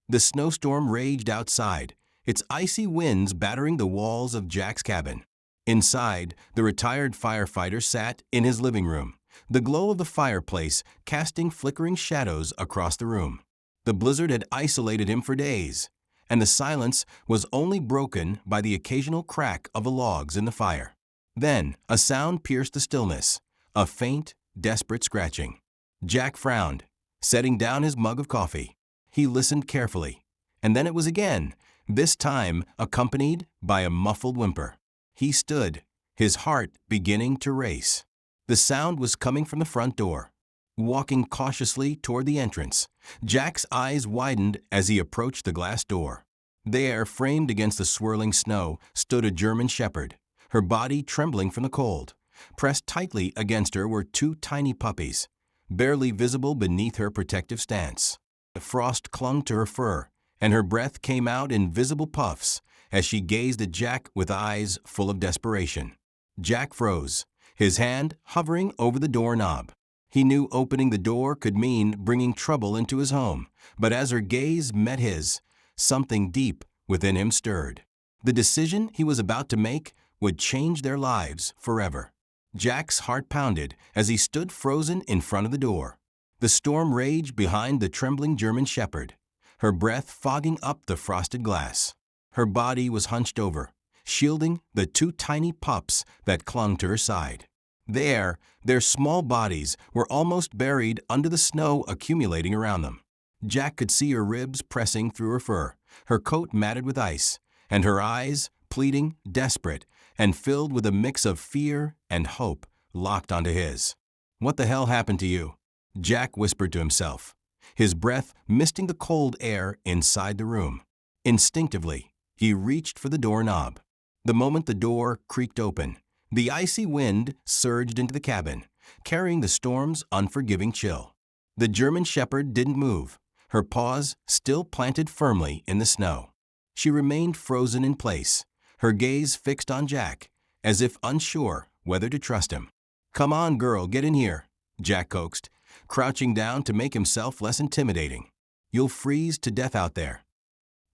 The snowstorm raged outside, its icy winds battering the walls of Jack's cabin. Inside, the retired firefighter sat in his living room, the glow of the fireplace casting flickering shadows across the room. The blizzard had isolated him for days, and the silence was only broken by the occasional crack of the logs in the fire. Then a sound pierced the stillness, a faint, desperate scratching. Jack frowned, setting down his mug of coffee. He listened carefully, and then it was again, this time accompanied by a muffled whimper. He stood, his heart beginning to race. The sound was coming from the front door. Walking cautiously toward the entrance, Jack's eyes widened as he approached the glass door. There, framed against the swirling snow, stood a German shepherd, her body trembling from the cold. Pressed tightly against her were two tiny puppies, barely visible beneath her protective stance. The frost clung to her fur, and her breath came out in visible puffs as she gazed at Jack with eyes full of desperation. Jack froze, his hand hovering over the doorknob. He knew opening the door could mean bringing trouble into his home, but as her gaze met his, something deep within him stirred. The decision he was about to make would change their lives forever. Jack's heart pounded as he stood frozen in front of the door. The storm raged behind the trembling German shepherd, her breath fogging up the frosted glass. Her body was hunched over, shielding the two tiny pups that clung to her side. There, their small bodies were almost buried under the snow accumulating around them. Jack could see her ribs pressing through her fur, her coat matted with ice, and her eyes, pleading, desperate, and filled with a mix of fear and hope, locked onto his. "What the hell happened to you?" Jack whispered to himself, his breath misting the cold air inside the room. Instinctively, he reached for the doorknob. The moment the door creaked open, the icy wind surged into the cabin, carrying the storm's unforgiving chill. The German shepherd didn't move, her paws still planted firmly in the snow. She remained frozen in place, her gaze fixed on Jack, as if unsure whether to trust him. "Come on, girl, get in here," Jack coaxed, crouching down to make himself less intimidating. "You'll freeze to death out there."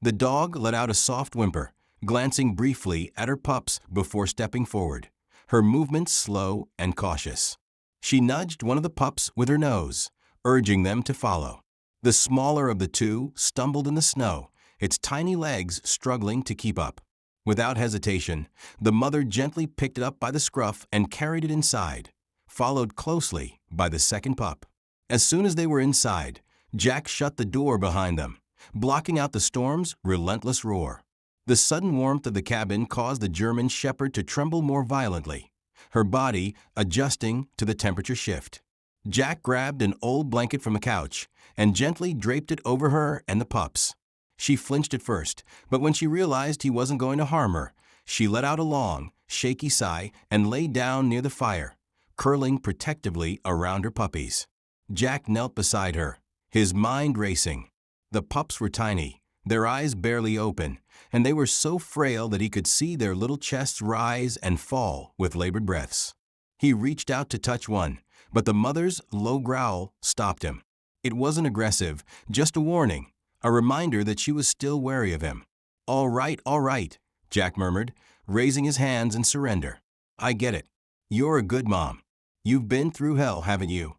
The dog let out a soft whimper, glancing briefly at her pups before stepping forward, her movements slow and cautious. She nudged one of the pups with her nose, urging them to follow. The smaller of the two stumbled in the snow, its tiny legs struggling to keep up. Without hesitation, the mother gently picked it up by the scruff and carried it inside, followed closely by the second pup. As soon as they were inside, Jack shut the door behind them, blocking out the storm's relentless roar. The sudden warmth of the cabin caused the German shepherd to tremble more violently, her body adjusting to the temperature shift. Jack grabbed an old blanket from the couch and gently draped it over her and the pups. She flinched at first, but when she realized he wasn't going to harm her, she let out a long, shaky sigh and lay down near the fire, curling protectively around her puppies. Jack knelt beside her, his mind racing. The pups were tiny, their eyes barely open, and they were so frail that he could see their little chests rise and fall with labored breaths. He reached out to touch one, but the mother's low growl stopped him. It wasn't aggressive, just a warning, a reminder that she was still wary of him. All right, Jack murmured, raising his hands in surrender. "I get it. You're a good mom. You've been through hell, haven't you?"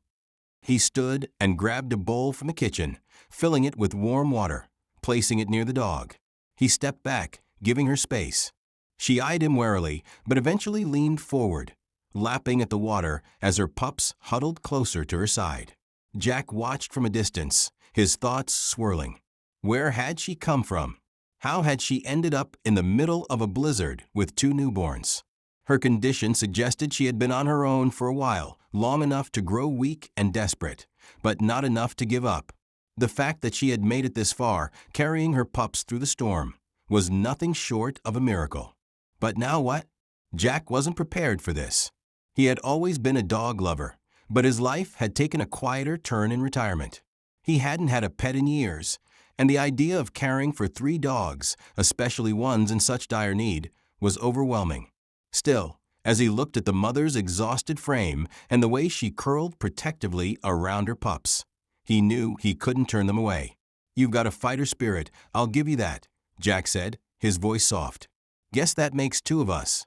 He stood and grabbed a bowl from the kitchen, filling it with warm water, placing it near the dog. He stepped back, giving her space. She eyed him warily, but eventually leaned forward, lapping at the water as her pups huddled closer to her side. Jack watched from a distance, his thoughts swirling. Where had she come from? How had she ended up in the middle of a blizzard with two newborns? Her condition suggested she had been on her own for a while, long enough to grow weak and desperate, but not enough to give up. The fact that she had made it this far, carrying her pups through the storm, was nothing short of a miracle. But now what? Jack wasn't prepared for this. He had always been a dog lover, but his life had taken a quieter turn in retirement. He hadn't had a pet in years, and the idea of caring for 3 dogs, especially ones in such dire need, was overwhelming. Still, as he looked at the mother's exhausted frame and the way she curled protectively around her pups, he knew he couldn't turn them away. "You've got a fighter spirit, I'll give you that," Jack said, his voice soft. "Guess that makes two of us."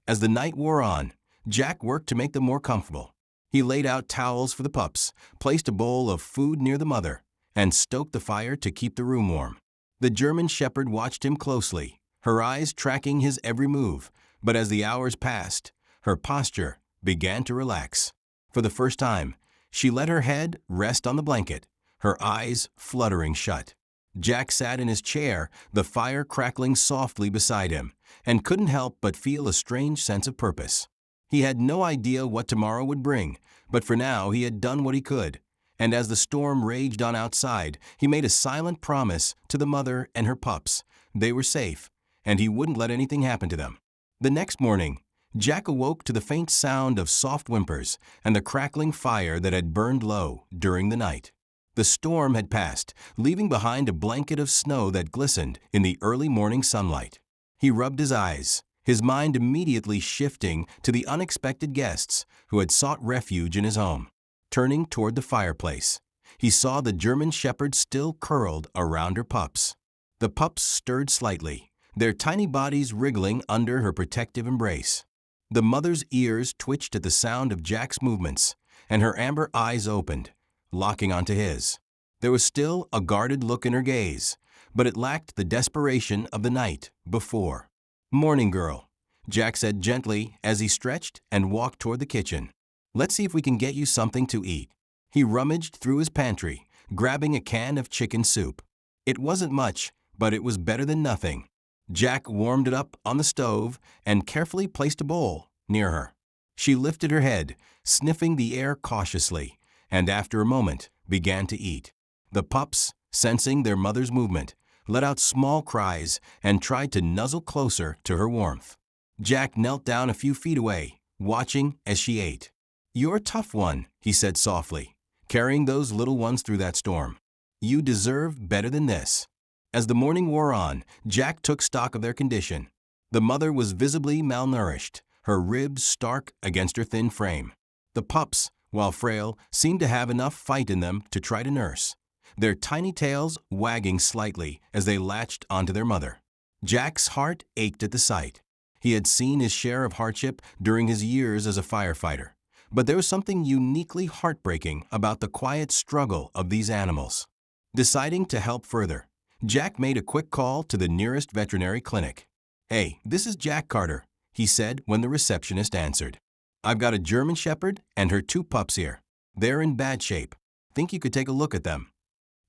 As the night wore on, Jack worked to make them more comfortable. He laid out towels for the pups, placed a bowl of food near the mother, and stoked the fire to keep the room warm. The German Shepherd watched him closely, her eyes tracking his every move, but as the hours passed, her posture began to relax. For the first time, she let her head rest on the blanket, her eyes fluttering shut. Jack sat in his chair, the fire crackling softly beside him, and couldn't help but feel a strange sense of purpose. He had no idea what tomorrow would bring, but for now he had done what he could. And as the storm raged on outside, he made a silent promise to the mother and her pups. They were safe, and he wouldn't let anything happen to them. The next morning, Jack awoke to the faint sound of soft whimpers and the crackling fire that had burned low during the night. The storm had passed, leaving behind a blanket of snow that glistened in the early morning sunlight. He rubbed his eyes, his mind immediately shifting to the unexpected guests who had sought refuge in his home. Turning toward the fireplace, he saw the German Shepherd still curled around her pups. The pups stirred slightly, their tiny bodies wriggling under her protective embrace. The mother's ears twitched at the sound of Jack's movements, and her amber eyes opened, locking onto his. There was still a guarded look in her gaze, but it lacked the desperation of the night before. "Morning, girl," Jack said gently as he stretched and walked toward the kitchen. "Let's see if we can get you something to eat." He rummaged through his pantry, grabbing a can of chicken soup. It wasn't much, but it was better than nothing. Jack warmed it up on the stove and carefully placed a bowl near her. She lifted her head, sniffing the air cautiously, and after a moment began to eat. The pups, sensing their mother's movement, let out small cries and tried to nuzzle closer to her warmth. Jack knelt down a few feet away, watching as she ate. "You're a tough one," he said softly, carrying those little ones through that storm. "You deserve better than this." As the morning wore on, Jack took stock of their condition. The mother was visibly malnourished, her ribs stark against her thin frame. The pups, while frail, seemed to have enough fight in them to try to nurse, their tiny tails wagging slightly as they latched onto their mother. Jack's heart ached at the sight. He had seen his share of hardship during his years as a firefighter, but there was something uniquely heartbreaking about the quiet struggle of these animals. Deciding to help further, Jack made a quick call to the nearest veterinary clinic. "Hey, this is Jack Carter," he said when the receptionist answered. "I've got a German Shepherd and her two pups here. They're in bad shape. Think you could take a look at them?"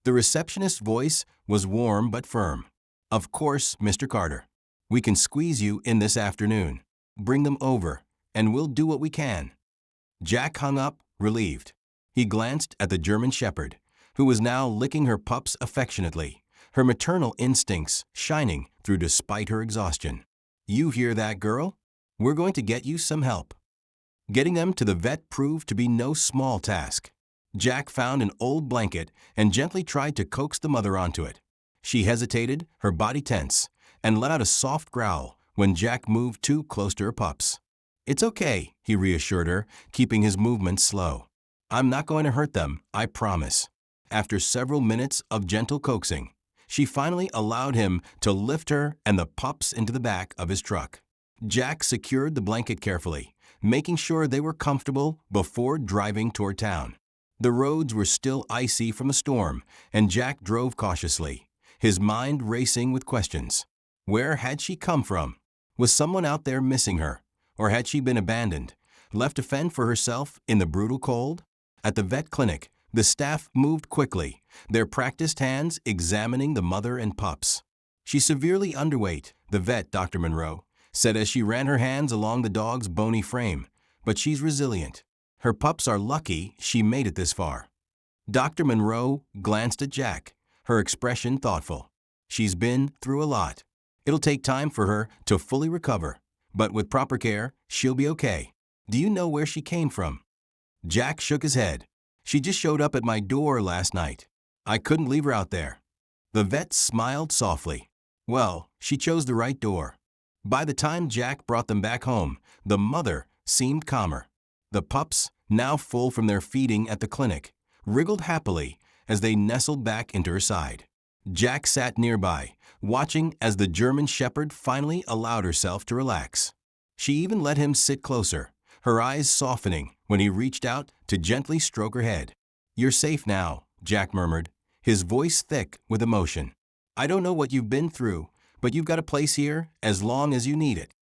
The receptionist's voice was warm but firm. "Of course, Mr. Carter. We can squeeze you in this afternoon. Bring them over, and we'll do what we can." Jack hung up, relieved. He glanced at the German Shepherd, who was now licking her pups affectionately, her maternal instincts shining through despite her exhaustion. "You hear that, girl? We're going to get you some help." Getting them to the vet proved to be no small task. Jack found an old blanket and gently tried to coax the mother onto it. She hesitated, her body tense, and let out a soft growl when Jack moved too close to her pups. "It's okay," he reassured her, keeping his movements slow. "I'm not going to hurt them, I promise." After several minutes of gentle coaxing, she finally allowed him to lift her and the pups into the back of his truck. Jack secured the blanket carefully, making sure they were comfortable before driving toward town. The roads were still icy from a storm, and Jack drove cautiously, his mind racing with questions. Where had she come from? Was someone out there missing her? Or had she been abandoned, left to fend for herself in the brutal cold? At the vet clinic, the staff moved quickly, their practiced hands examining the mother and pups. "She's severely underweight," the vet, Dr. Monroe, said as she ran her hands along the dog's bony frame, "but she's resilient. Her pups are lucky she made it this far." Dr. Monroe glanced at Jack, her expression thoughtful. "She's been through a lot. It'll take time for her to fully recover, but with proper care, she'll be okay. Do you know where she came from?" Jack shook his head. "She just showed up at my door last night. I couldn't leave her out there." The vet smiled softly. "Well, she chose the right door." By the time Jack brought them back home, the mother seemed calmer. The pups, now full from their feeding at the clinic, wriggled happily as they nestled back into her side. Jack sat nearby, watching as the German Shepherd finally allowed herself to relax. She even let him sit closer, her eyes softening when he reached out to gently stroke her head. "You're safe now," Jack murmured, his voice thick with emotion. "I don't know what you've been through, but you've got a place here as long as you need it."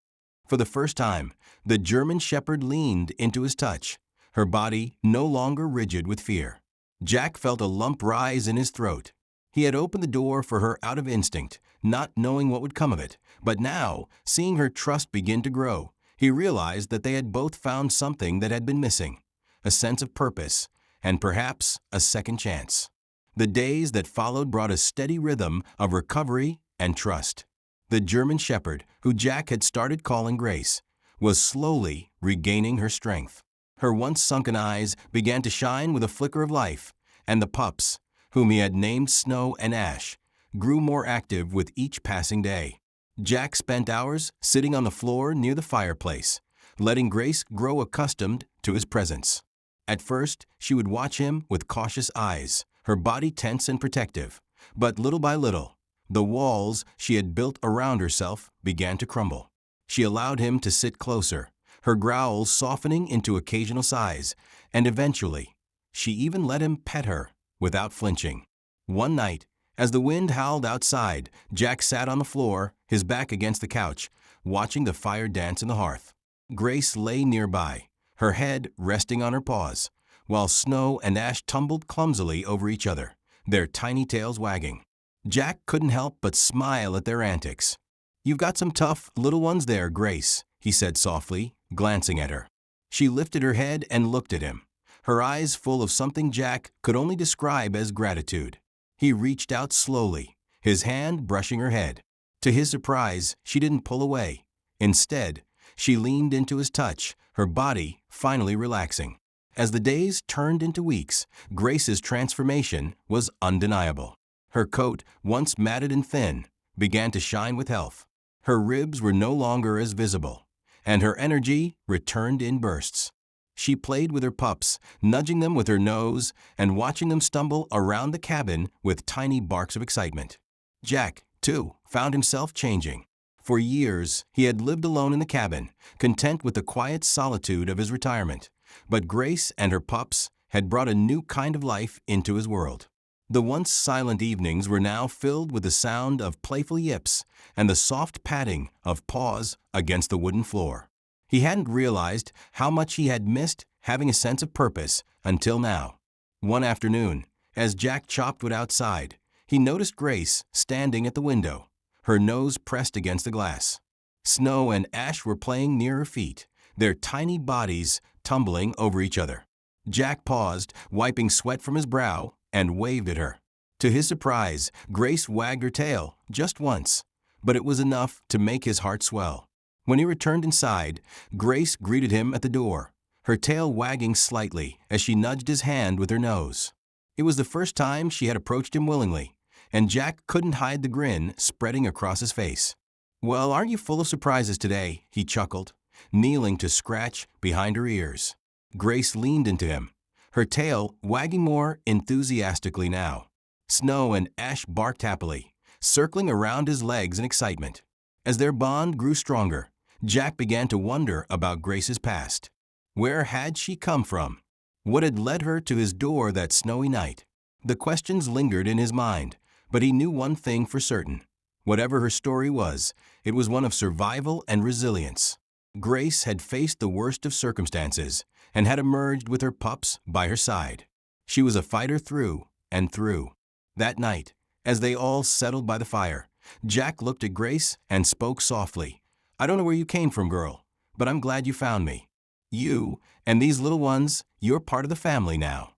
For the first time, the German Shepherd leaned into his touch, her body no longer rigid with fear. Jack felt a lump rise in his throat. He had opened the door for her out of instinct, not knowing what would come of it, but now, seeing her trust begin to grow, he realized that they had both found something that had been missing, a sense of purpose, and perhaps a second chance. The days that followed brought a steady rhythm of recovery and trust. The German Shepherd, who Jack had started calling Grace, was slowly regaining her strength. Her once sunken eyes began to shine with a flicker of life, and the pups, whom he had named Snow and Ash, grew more active with each passing day. Jack spent hours sitting on the floor near the fireplace, letting Grace grow accustomed to his presence. At first, she would watch him with cautious eyes, her body tense and protective, but little by little, the walls she had built around herself began to crumble. She allowed him to sit closer, her growls softening into occasional sighs, and eventually, she even let him pet her without flinching. One night, as the wind howled outside, Jack sat on the floor, his back against the couch, watching the fire dance in the hearth. Grace lay nearby, her head resting on her paws, while Snow and Ash tumbled clumsily over each other, their tiny tails wagging. Jack couldn't help but smile at their antics. "You've got some tough little ones there, Grace," he said softly, glancing at her. She lifted her head and looked at him, her eyes full of something Jack could only describe as gratitude. He reached out slowly, his hand brushing her head. To his surprise, she didn't pull away. Instead, she leaned into his touch, her body finally relaxing. As the days turned into weeks, Grace's transformation was undeniable. Her coat, once matted and thin, began to shine with health. Her ribs were no longer as visible, and her energy returned in bursts. She played with her pups, nudging them with her nose and watching them stumble around the cabin with tiny barks of excitement. Jack, too, found himself changing. For years, he had lived alone in the cabin, content with the quiet solitude of his retirement. But Grace and her pups had brought a new kind of life into his world. The once silent evenings were now filled with the sound of playful yips and the soft patting of paws against the wooden floor. He hadn't realized how much he had missed having a sense of purpose until now. One afternoon, as Jack chopped wood outside, he noticed Grace standing at the window, her nose pressed against the glass. Snow and Ash were playing near her feet, their tiny bodies tumbling over each other. Jack paused, wiping sweat from his brow, and waved at her. To his surprise, Grace wagged her tail just once, but it was enough to make his heart swell. When he returned inside, Grace greeted him at the door, her tail wagging slightly as she nudged his hand with her nose. It was the first time she had approached him willingly, and Jack couldn't hide the grin spreading across his face. "Well, aren't you full of surprises today?" he chuckled, kneeling to scratch behind her ears. Grace leaned into him, her tail wagging more enthusiastically now. Snow and Ash barked happily, circling around his legs in excitement. As their bond grew stronger, Jack began to wonder about Grace's past. Where had she come from? What had led her to his door that snowy night? The questions lingered in his mind, but he knew one thing for certain. Whatever her story was, it was one of survival and resilience. Grace had faced the worst of circumstances and had emerged with her pups by her side. She was a fighter through and through. That night, as they all settled by the fire, Jack looked at Grace and spoke softly. "I don't know where you came from, girl, but I'm glad you found me. You and these little ones, you're part of the family now."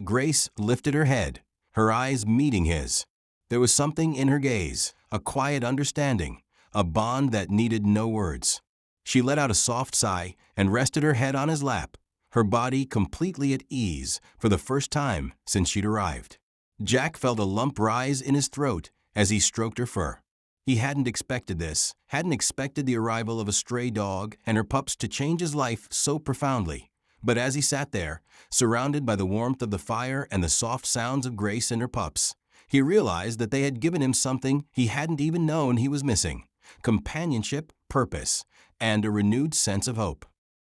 Grace lifted her head, her eyes meeting his. There was something in her gaze, a quiet understanding, a bond that needed no words. She let out a soft sigh and rested her head on his lap, her body completely at ease for the first time since she'd arrived. Jack felt a lump rise in his throat as he stroked her fur. He hadn't expected this, hadn't expected the arrival of a stray dog and her pups to change his life so profoundly. But as he sat there, surrounded by the warmth of the fire and the soft sounds of Grace and her pups, He realized that they had given him something he hadn't even known he was missing: companionship, purpose, and a renewed sense of hope.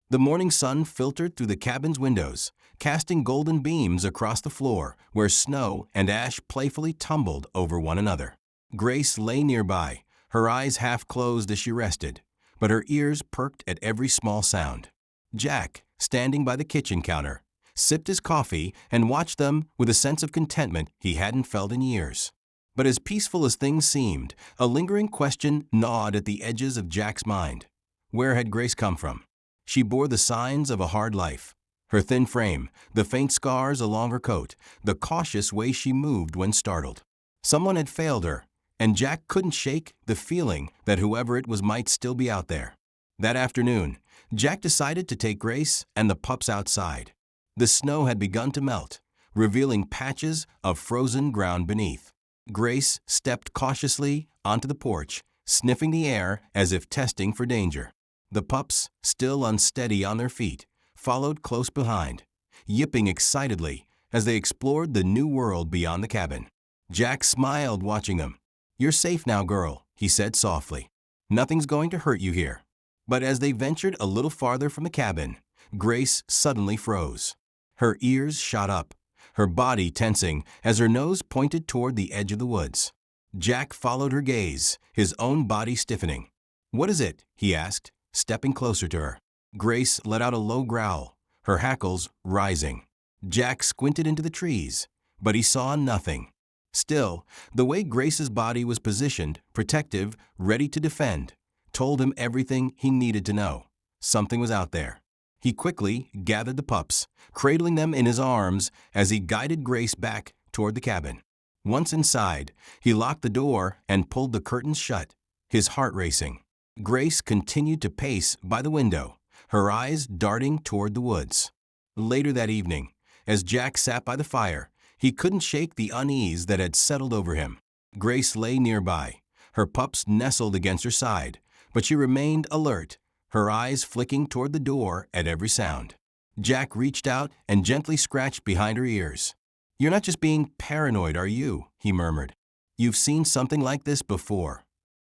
The morning sun filtered through the cabin's windows, casting golden beams across the floor where Snow and Ash playfully tumbled over one another. Grace lay nearby, her eyes half closed as she rested, but her ears perked at every small sound. Jack, standing by the kitchen counter, sipped his coffee and watched them with a sense of contentment he hadn't felt in years. But as peaceful as things seemed, a lingering question gnawed at the edges of Jack's mind. Where had Grace come from? She bore the signs of a hard life. Her thin frame, the faint scars along her coat, the cautious way she moved when startled. Someone had failed her, and Jack couldn't shake the feeling that whoever it was might still be out there. That afternoon, Jack decided to take Grace and the pups outside. The snow had begun to melt, revealing patches of frozen ground beneath. Grace stepped cautiously onto the porch, sniffing the air as if testing for danger. The pups, still unsteady on their feet, followed close behind, yipping excitedly as they explored the new world beyond the cabin. Jack smiled watching them. "You're safe now, girl," he said softly. "Nothing's going to hurt you here." But as they ventured a little farther from the cabin, Grace suddenly froze. Her ears shot up, her body tensing as her nose pointed toward the edge of the woods. Jack followed her gaze, his own body stiffening. "What is it?" he asked, stepping closer to her. Grace let out a low growl, her hackles rising. Jack squinted into the trees, but he saw nothing. Still, the way Grace's body was positioned, protective, ready to defend, told him everything he needed to know. Something was out there. He quickly gathered the pups, cradling them in his arms as he guided Grace back toward the cabin. Once inside, he locked the door and pulled the curtains shut, his heart racing. Grace continued to pace by the window, her eyes darting toward the woods. Later that evening, as Jack sat by the fire, he couldn't shake the unease that had settled over him. Grace lay nearby, her pups nestled against her side, but she remained alert, her eyes flicking toward the door at every sound. Jack reached out and gently scratched behind her ears. "You're not just being paranoid, are you?" he murmured. "You've seen something like this before."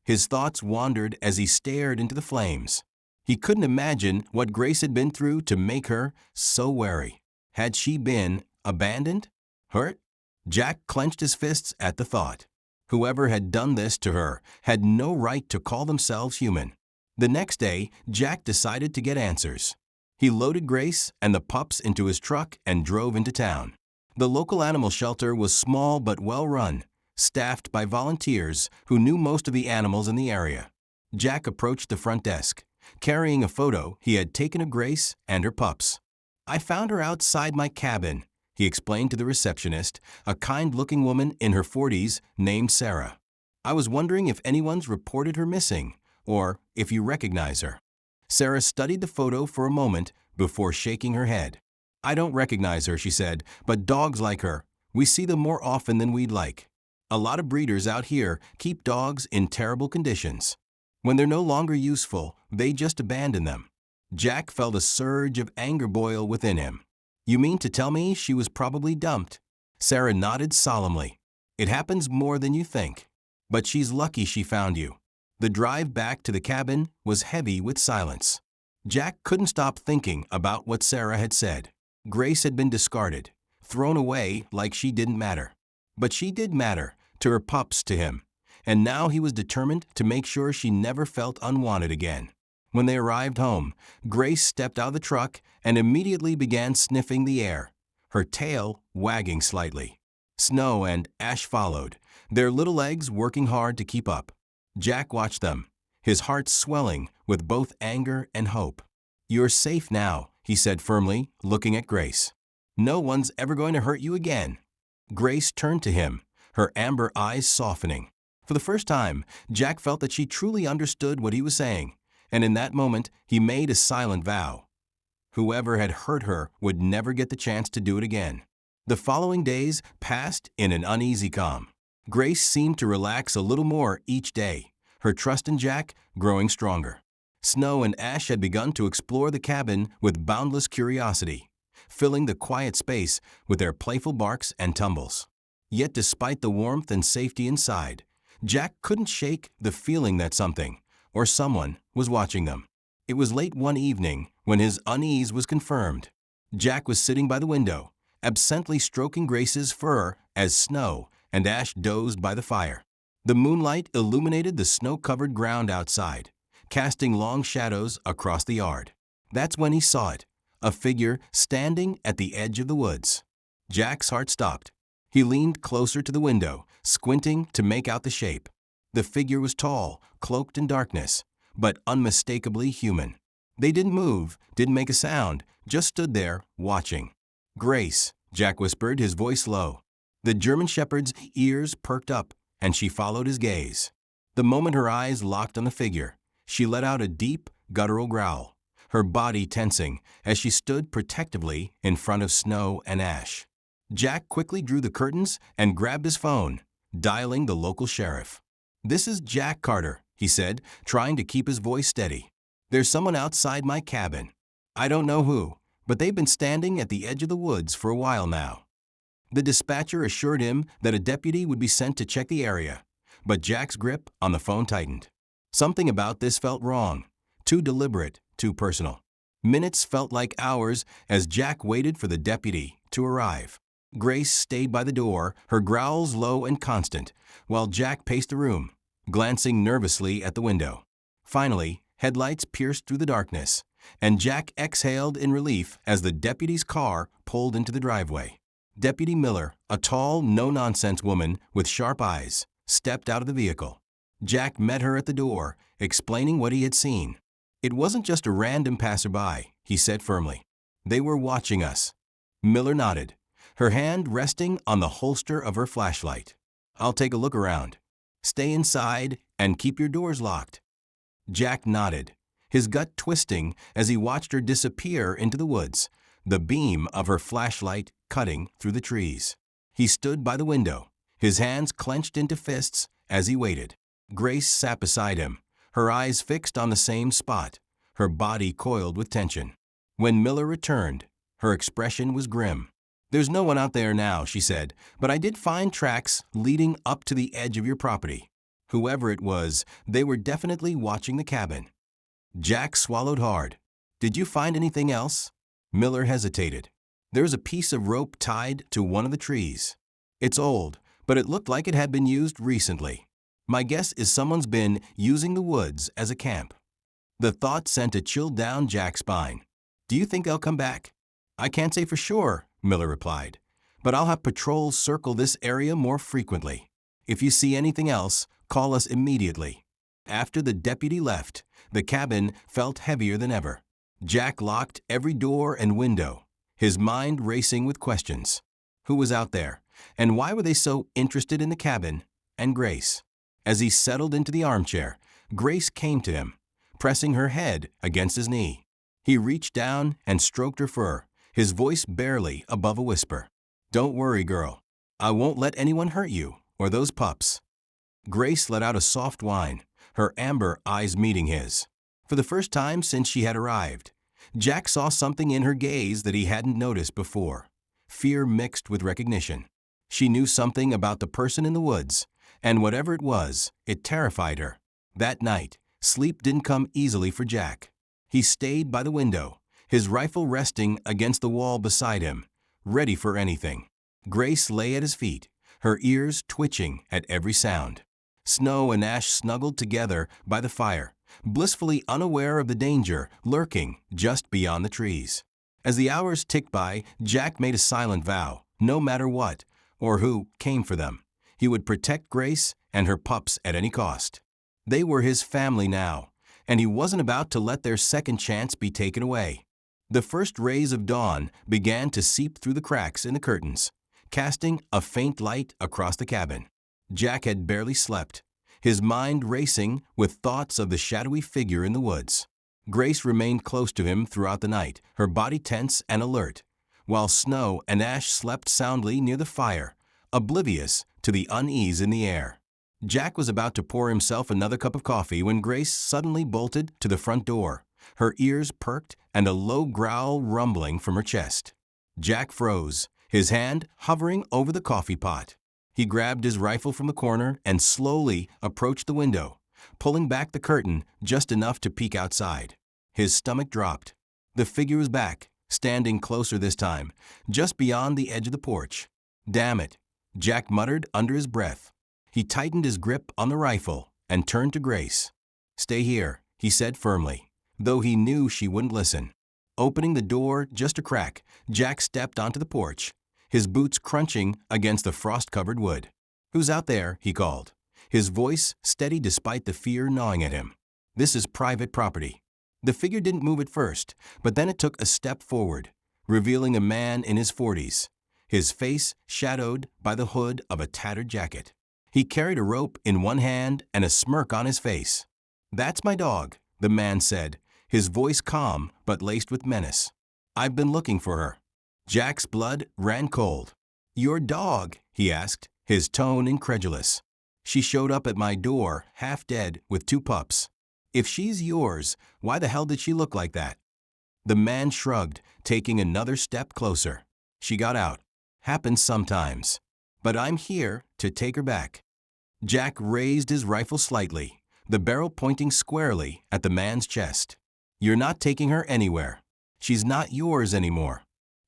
His thoughts wandered as he stared into the flames. He couldn't imagine what Grace had been through to make her so wary. Had she been abandoned? Hurt? Jack clenched his fists at the thought. Whoever had done this to her had no right to call themselves human. The next day, Jack decided to get answers. He loaded Grace and the pups into his truck and drove into town. The local animal shelter was small but well run, staffed by volunteers who knew most of the animals in the area. Jack approached the front desk, carrying a photo he had taken of Grace and her pups. "I found her outside my cabin," he explained to the receptionist, a kind-looking woman in her 40s named Sarah. "I was wondering if anyone's reported her missing, or if you recognize her." Sarah studied the photo for a moment before shaking her head. "I don't recognize her," she said, "but dogs like her. We see them more often than we'd like. A lot of breeders out here keep dogs in terrible conditions. When they're no longer useful, they just abandon them." Jack felt a surge of anger boil within him. "You mean to tell me she was probably dumped?" Sarah nodded solemnly. "It happens more than you think. But she's lucky she found you." The drive back to the cabin was heavy with silence. Jack couldn't stop thinking about what Sarah had said. Grace had been discarded, thrown away like she didn't matter. But she did matter, to her pups, to him, and now he was determined to make sure she never felt unwanted again. When they arrived home, Grace stepped out of the truck and immediately began sniffing the air, her tail wagging slightly. Snow and Ash followed, their little legs working hard to keep up. Jack watched them, his heart swelling with both anger and hope. "You're safe now," he said firmly, looking at Grace. "No one's ever going to hurt you again." Grace turned to him, her amber eyes softening. For the first time, Jack felt that she truly understood what he was saying, and in that moment he made a silent vow. Whoever had hurt her would never get the chance to do it again. The following days passed in an uneasy calm. Grace seemed to relax a little more each day, her trust in Jack growing stronger. Snow and Ash had begun to explore the cabin with boundless curiosity, filling the quiet space with their playful barks and tumbles. Yet despite the warmth and safety inside, Jack couldn't shake the feeling that something, or someone, was watching them. It was late one evening when his unease was confirmed. Jack was sitting by the window, absently stroking Grace's fur as Snow and Ash dozed by the fire. The moonlight illuminated the snow-covered ground outside, casting long shadows across the yard. That's when he saw it, a figure standing at the edge of the woods. Jack's heart stopped. He leaned closer to the window, squinting to make out the shape. The figure was tall, cloaked in darkness, but unmistakably human. They didn't move, didn't make a sound, just stood there, watching. "Grace," Jack whispered, his voice low. The German Shepherd's ears perked up, and she followed his gaze. The moment her eyes locked on the figure, she let out a deep, guttural growl, her body tensing as she stood protectively in front of Snow and Ash. Jack quickly drew the curtains and grabbed his phone, dialing the local sheriff. "This is Jack Carter," he said, trying to keep his voice steady. "There's someone outside my cabin. I don't know who, but they've been standing at the edge of the woods for a while now." The dispatcher assured him that a deputy would be sent to check the area, but Jack's grip on the phone tightened. Something about this felt wrong, too deliberate, too personal. Minutes felt like hours as Jack waited for the deputy to arrive. Grace stayed by the door, her growls low and constant, while Jack paced the room, glancing nervously at the window. Finally, headlights pierced through the darkness, and Jack exhaled in relief as the deputy's car pulled into the driveway. Deputy Miller, a tall, no-nonsense woman with sharp eyes, stepped out of the vehicle. Jack met her at the door, explaining what he had seen. "It wasn't just a random passerby," he said firmly. "They were watching us." Miller nodded, her hand resting on the holster of her flashlight. "I'll take a look around. Stay inside and keep your doors locked." Jack nodded, his gut twisting as he watched her disappear into the woods, the beam of her flashlight cutting through the trees. He stood by the window, his hands clenched into fists as he waited. Grace sat beside him, her eyes fixed on the same spot, her body coiled with tension. When Miller returned, her expression was grim. "There's no one out there now," she said, "but I did find tracks leading up to the edge of your property. Whoever it was, they were definitely watching the cabin." Jack swallowed hard. "Did you find anything else?" Miller hesitated. "There's a piece of rope tied to one of the trees. It's old, but it looked like it had been used recently. My guess is someone's been using the woods as a camp." The thought sent a chill down Jack's spine. "Do you think they'll come back?" "I can't say for sure," Miller replied, "but I'll have patrols circle this area more frequently. If you see anything else, call us immediately." After the deputy left, the cabin felt heavier than ever. Jack locked every door and window, his mind racing with questions. Who was out there, and why were they so interested in the cabin and Grace? As he settled into the armchair, Grace came to him, pressing her head against his knee. He reached down and stroked her fur, his voice barely above a whisper. "Don't worry, girl. I won't let anyone hurt you or those pups." Grace let out a soft whine, her amber eyes meeting his. For the first time since she had arrived, Jack saw something in her gaze that he hadn't noticed before. Fear mixed with recognition. She knew something about the person in the woods, and whatever it was, it terrified her. That night, sleep didn't come easily for Jack. He stayed by the window, his rifle resting against the wall beside him, ready for anything. Grace lay at his feet, her ears twitching at every sound. Snow and Ash snuggled together by the fire, blissfully unaware of the danger lurking just beyond the trees. As the hours ticked by, Jack made a silent vow, no matter what, or who came for them, he would protect Grace and her pups at any cost. They were his family now, and he wasn't about to let their second chance be taken away. The first rays of dawn began to seep through the cracks in the curtains, casting a faint light across the cabin. Jack had barely slept, his mind racing with thoughts of the shadowy figure in the woods. Grace remained close to him throughout the night, her body tense and alert, while Snow and Ash slept soundly near the fire, oblivious to the unease in the air. Jack was about to pour himself another cup of coffee when Grace suddenly bolted to the front door, her ears perked and a low growl rumbling from her chest. Jack froze, his hand hovering over the coffee pot. He grabbed his rifle from the corner and slowly approached the window, pulling back the curtain just enough to peek outside. His stomach dropped. The figure was back, standing closer this time, just beyond the edge of the porch. "Damn it," Jack muttered under his breath. He tightened his grip on the rifle and turned to Grace. "Stay here," he said firmly, though he knew she wouldn't listen. Opening the door just a crack, Jack stepped onto the porch, his boots crunching against the frost-covered wood. "Who's out there?" he called, his voice steady despite the fear gnawing at him. "This is private property." The figure didn't move at first, but then it took a step forward, revealing a man in his 40s, his face shadowed by the hood of a tattered jacket. He carried a rope in one hand and a smirk on his face. "That's my dog," the man said, his voice calm but laced with menace. "I've been looking for her." Jack's blood ran cold. "Your dog?" he asked, his tone incredulous. "She showed up at my door, half dead, with 2 pups. If she's yours, why the hell did she look like that?" The man shrugged, taking another step closer. "She got out. Happens sometimes. But I'm here to take her back." Jack raised his rifle slightly, the barrel pointing squarely at the man's chest. "You're not taking her anywhere. She's not yours anymore."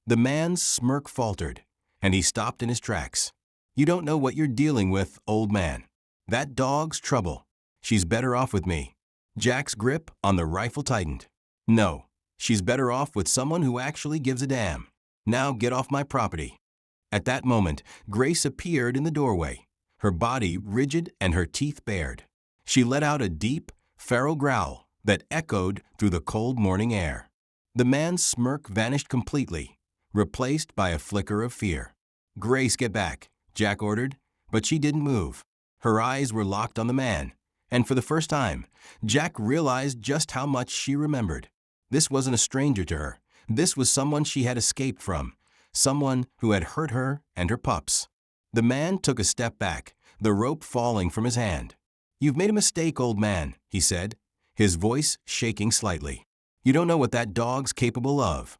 The man's smirk faltered, and he stopped in his tracks. "You don't know what you're dealing with, old man. That dog's trouble. She's better off with me." Jack's grip on the rifle tightened. "No, she's better off with someone who actually gives a damn. Now get off my property." At that moment, Grace appeared in the doorway, her body rigid and her teeth bared. She let out a deep, feral growl that echoed through the cold morning air. The man's smirk vanished completely, replaced by a flicker of fear. "Grace, get back," Jack ordered, but she didn't move. Her eyes were locked on the man, and for the first time, Jack realized just how much she remembered. This wasn't a stranger to her. This was someone she had escaped from, someone who had hurt her and her pups. The man took a step back, the rope falling from his hand. "You've made a mistake, old man," he said, his voice shaking slightly. "You don't know what that dog's capable of."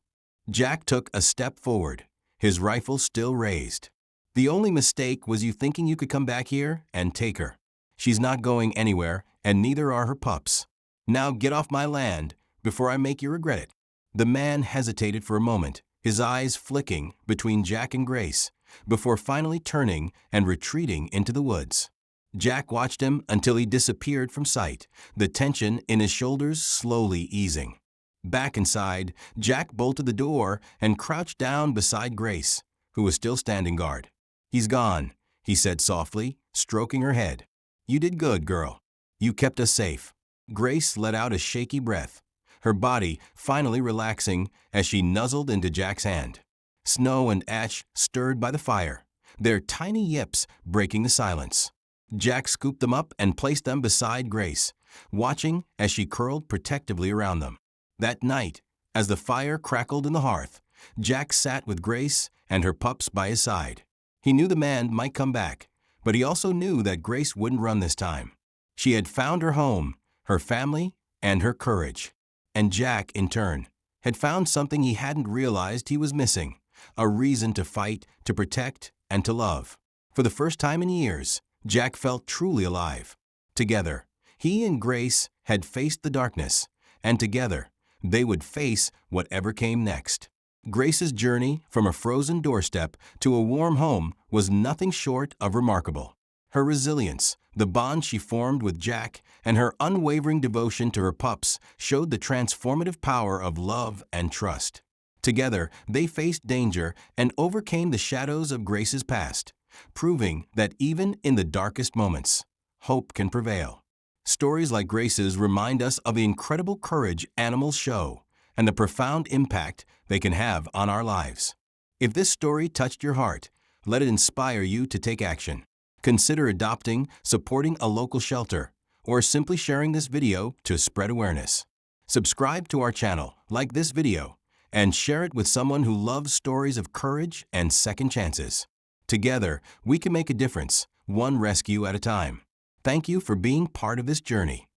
Jack took a step forward, his rifle still raised. "The only mistake was you thinking you could come back here and take her. She's not going anywhere, and neither are her pups. Now get off my land before I make you regret it." The man hesitated for a moment, his eyes flicking between Jack and Grace, before finally turning and retreating into the woods. Jack watched him until he disappeared from sight, the tension in his shoulders slowly easing. Back inside, Jack bolted the door and crouched down beside Grace, who was still standing guard. "He's gone," he said softly, stroking her head. "You did good, girl. You kept us safe." Grace let out a shaky breath, her body finally relaxing as she nuzzled into Jack's hand. Snow and ash stirred by the fire, their tiny yips breaking the silence. Jack scooped them up and placed them beside Grace, watching as she curled protectively around them. That night, as the fire crackled in the hearth, Jack sat with Grace and her pups by his side. He knew the man might come back, but he also knew that Grace wouldn't run this time. She had found her home, her family, and her courage. And Jack, in turn, had found something he hadn't realized he was missing, a reason to fight, to protect, and to love. For the first time in years, Jack felt truly alive. Together, he and Grace had faced the darkness, and together, they would face whatever came next. Grace's journey from a frozen doorstep to a warm home was nothing short of remarkable. Her resilience, the bond she formed with Jack, and her unwavering devotion to her pups showed the transformative power of love and trust. Together, they faced danger and overcame the shadows of Grace's past, proving that even in the darkest moments, hope can prevail. Stories like Grace's remind us of the incredible courage animals show and the profound impact they can have on our lives. If this story touched your heart, let it inspire you to take action. Consider adopting, supporting a local shelter, or simply sharing this video to spread awareness. Subscribe to our channel, like this video, and share it with someone who loves stories of courage and second chances. Together, we can make a difference, one rescue at a time. Thank you for being part of this journey.